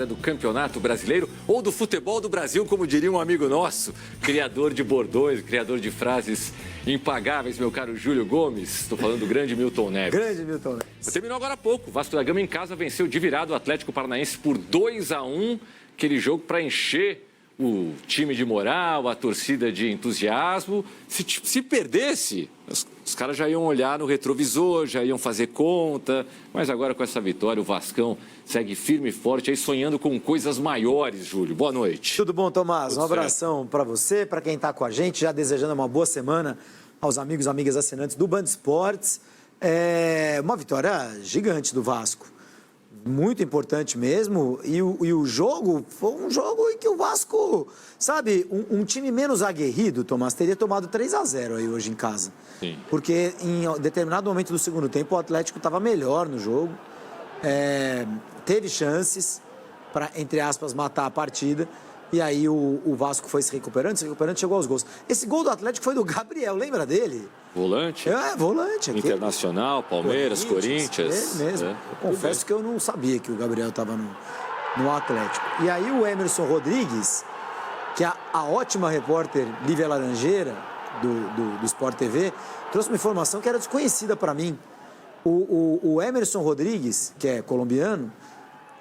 do Campeonato Brasileiro ou do futebol do Brasil, como diria um amigo nosso, criador de bordões, criador de frases impagáveis, meu caro Júlio Gomes. Estou falando do grande Milton Neves. Grande Milton Neves. Terminou agora há pouco. Vasco da Gama em casa venceu de virada o Atlético Paranaense por 2-1. Aquele jogo para encher o time de moral, a torcida de entusiasmo. Se perdesse, os caras já iam olhar no retrovisor, já iam fazer conta. Mas agora com essa vitória, o Vascão segue firme e forte, aí sonhando com coisas maiores, Júlio. Boa noite. Tudo bom, Tomás? Um abração para você, para quem está com a gente, já desejando uma boa semana aos amigos e amigas assinantes do Band Esportes. É uma vitória gigante do Vasco. Muito importante mesmo, e o jogo foi um jogo em que o Vasco, sabe, um time menos aguerrido, Tomás, teria tomado 3-0 aí hoje em casa. Sim. Porque em determinado momento do segundo tempo o Atlético estava melhor no jogo, teve chances para, entre aspas, matar a partida, e aí o Vasco foi se recuperando, chegou aos gols. Esse gol do Atlético foi do Gabriel, lembra dele? Volante? Volante. Internacional, Palmeiras, Corinthians. Ele mesmo. Eu confesso que eu não sabia que o Gabriel estava no Atlético. E aí o Emerson Rodrigues, que é a ótima repórter Lívia Laranjeira, do Sport TV, trouxe uma informação que era desconhecida para mim. O Emerson Rodrigues, que é colombiano,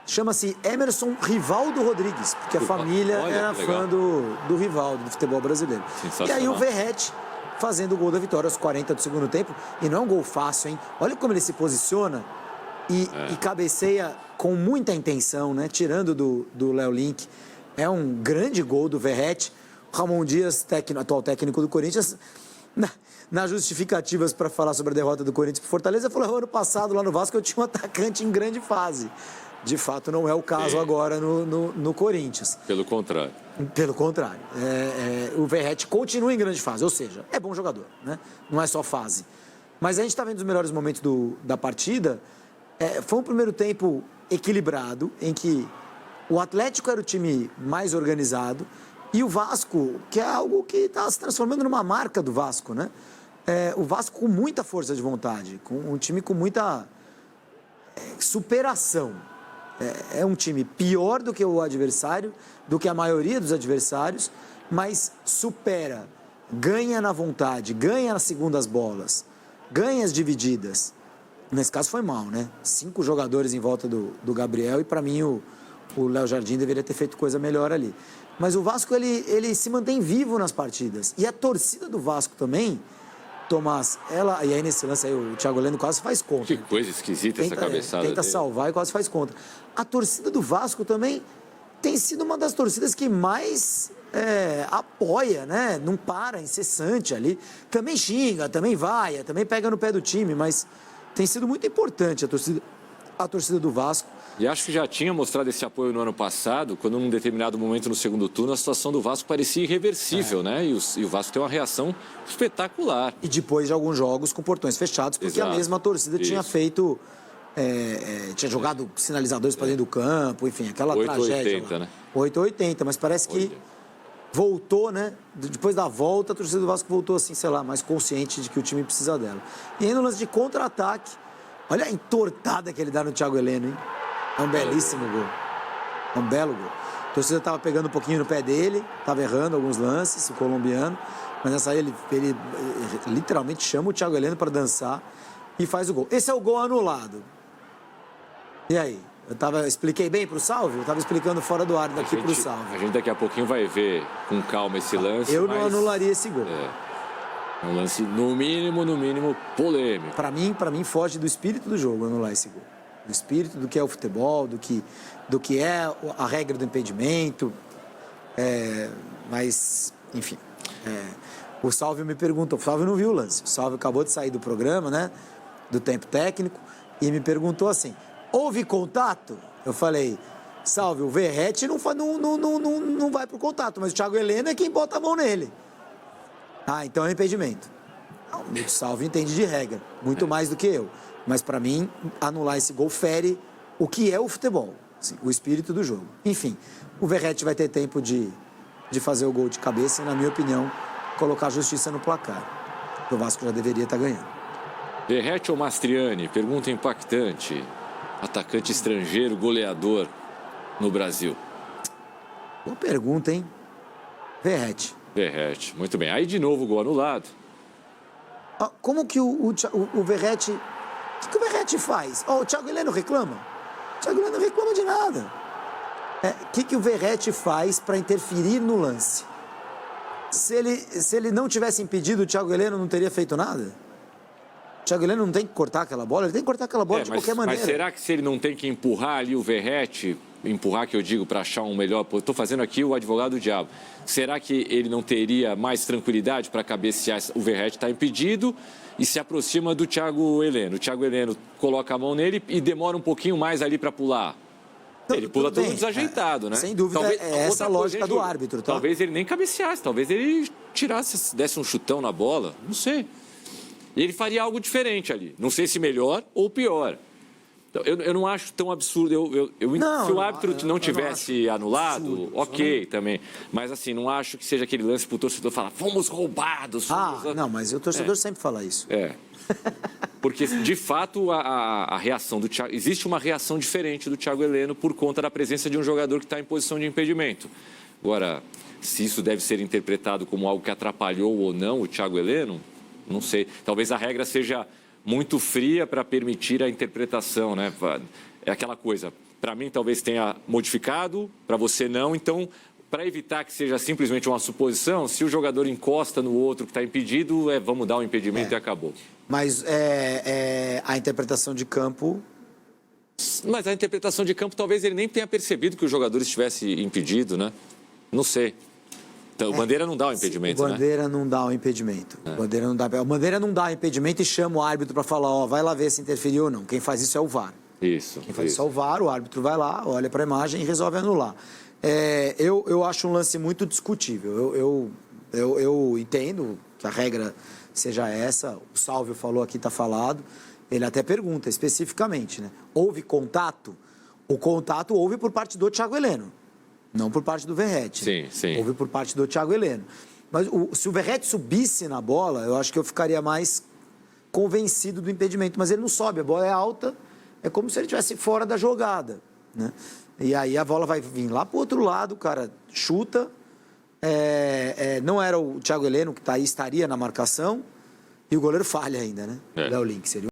chama-se Emerson Rivaldo Rodrigues, porque a família era fã do Rivaldo, do futebol brasileiro. E aí o Verratti fazendo o gol da vitória aos 40 do segundo tempo. E não é um gol fácil, hein? Olha como ele se posiciona e cabeceia com muita intenção, né? Tirando do Léo Link. É um grande gol do Verratti. Ramon Dias, atual técnico do Corinthians, nas justificativas para falar sobre a derrota do Corinthians para Fortaleza, falou: ano passado lá no Vasco eu tinha um atacante em grande fase. De fato, não é o caso agora no Corinthians. Pelo contrário. Pelo contrário. O Verratti continua em grande fase, ou seja, é bom jogador, né? Não é só fase. Mas a gente está vendo os melhores momentos da partida. Foi um primeiro tempo equilibrado, em que o Atlético era o time mais organizado e o Vasco, que é algo que está se transformando numa marca do Vasco, né? O Vasco com muita força de vontade, com um time com muita superação. É um time pior do que o adversário, do que a maioria dos adversários, mas supera, ganha na vontade, ganha nas segundas bolas, ganha as divididas. Nesse caso foi mal, né? 5 jogadores em volta do Gabriel e para mim o Léo Jardim deveria ter feito coisa melhor ali. Mas o Vasco ele se mantém vivo nas partidas. E a torcida do Vasco também, Tomás, e aí nesse lance aí o Thiago Heleno quase faz conta. Que coisa esquisita essa cabeçada Tenta dele. Salvar e quase faz conta. A torcida do Vasco também tem sido uma das torcidas que mais apoia, né? Não para, incessante ali. Também xinga, também vaia, também pega no pé do time, mas tem sido muito importante a torcida do Vasco. E acho que já tinha mostrado esse apoio no ano passado, quando num determinado momento no segundo turno a situação do Vasco parecia irreversível, né? E o Vasco tem uma reação espetacular. E depois de alguns jogos com portões fechados, porque a mesma torcida tinha feito... tinha jogado sinalizadores para dentro do campo, enfim, aquela 880, né? 880, mas parece que voltou, né? Depois da volta, a torcida do Vasco voltou assim, sei lá, mais consciente de que o time precisa dela. E aí no lance de contra-ataque, olha a entortada que ele dá no Thiago Heleno, hein? É um belíssimo gol. É um belo gol. A torcida estava pegando um pouquinho no pé dele, estava errando alguns lances, o colombiano, mas nessa aí ele literalmente chama o Thiago Heleno para dançar e faz o gol. Esse é o gol anulado. E aí? Expliquei bem para o Salve? Eu estava explicando fora do ar daqui para o Salve. A gente daqui a pouquinho vai ver com calma esse lance. Eu não anularia esse gol. É um lance, no mínimo, polêmico. Para mim, foge do espírito do jogo anular esse gol. Do espírito do que é o futebol, do que é a regra do impedimento. Mas, enfim. O Salve me perguntou, o Salve não viu o lance. O Salve acabou de sair do programa, né? Do tempo técnico, e me perguntou assim: houve contato? Eu falei: Salve, o Verratti não vai pro contato, mas o Thiago Heleno é quem bota a mão nele. Ah, então é um impedimento. O Salve entende de regra, muito mais do que eu. Mas para mim, anular esse gol fere o que é o futebol, assim, o espírito do jogo. Enfim, o Verratti vai ter tempo de fazer o gol de cabeça e, na minha opinião, colocar a justiça no placar. O Vasco já deveria estar ganhando. Verratti ou Mastriani? Pergunta impactante. Atacante estrangeiro, goleador. no Brasil? Boa pergunta, hein? Verratti. Verratti, muito bem. Aí, de novo, gol anulado. Como que o Verratti... O que o Verratti faz? O Thiago Heleno reclama? O Thiago Heleno não reclama de nada. O que o Verratti faz para interferir no lance? Se ele não tivesse impedido, o Thiago Heleno não teria feito nada? O Thiago Heleno não tem que cortar aquela bola? Ele tem que cortar aquela bola de qualquer maneira. Mas será que se ele não tem que empurrar ali o Verratti, empurrar que eu digo para achar um melhor... Estou fazendo aqui o advogado do diabo. Será que ele não teria mais tranquilidade para cabecear? O Verratti está impedido e se aproxima do Thiago Heleno. O Thiago Heleno coloca a mão nele e demora um pouquinho mais ali para pular. Ele pula todo desajeitado, né? Sem dúvida, essa a lógica do árbitro. Tá? Talvez ele nem cabeceasse, talvez ele tirasse, desse um chutão na bola, não sei. E ele faria algo diferente ali. Não sei se melhor ou pior. Então, eu não acho tão absurdo. Se o árbitro não tivesse anulado, ok também. Mas assim, não acho que seja aquele lance para o torcedor falar, fomos roubados. Não, mas o torcedor sempre fala isso. Porque, de fato, a reação do Thiago... Existe uma reação diferente do Thiago Heleno por conta da presença de um jogador que está em posição de impedimento. Agora, se isso deve ser interpretado como algo que atrapalhou ou não o Thiago Heleno, não sei. Talvez a regra seja muito fria para permitir a interpretação, né? É aquela coisa, para mim talvez tenha modificado, para você não, então... Para evitar que seja simplesmente uma suposição, se o jogador encosta no outro que está impedido, vamos dar o impedimento e acabou. Mas a interpretação de campo... Mas a interpretação de campo, talvez ele nem tenha percebido que o jogador estivesse impedido, né? Não sei. Então, o Bandeira não dá o impedimento, né? O Bandeira não dá o impedimento. O Bandeira não dá o impedimento e chama o árbitro para falar, vai lá ver se interferiu ou não. Quem faz isso é o VAR. Isso. Quem faz isso é o VAR, o árbitro vai lá, olha para a imagem e resolve anular. Eu acho um lance muito discutível. Eu entendo que a regra seja essa. O Sálvio falou aqui, está falado. Ele até pergunta especificamente, né? Houve contato? O contato houve por parte do Thiago Heleno, não por parte do Verratti. Sim. Houve por parte do Thiago Heleno. Mas se o Verratti subisse na bola, eu acho que eu ficaria mais convencido do impedimento. Mas ele não sobe, a bola é alta, é como se ele estivesse fora da jogada, né? E aí a bola vai vir lá para o outro lado, o cara chuta. Não era o Thiago Heleno que estaria na marcação. E o goleiro falha ainda, né? Léo Link seria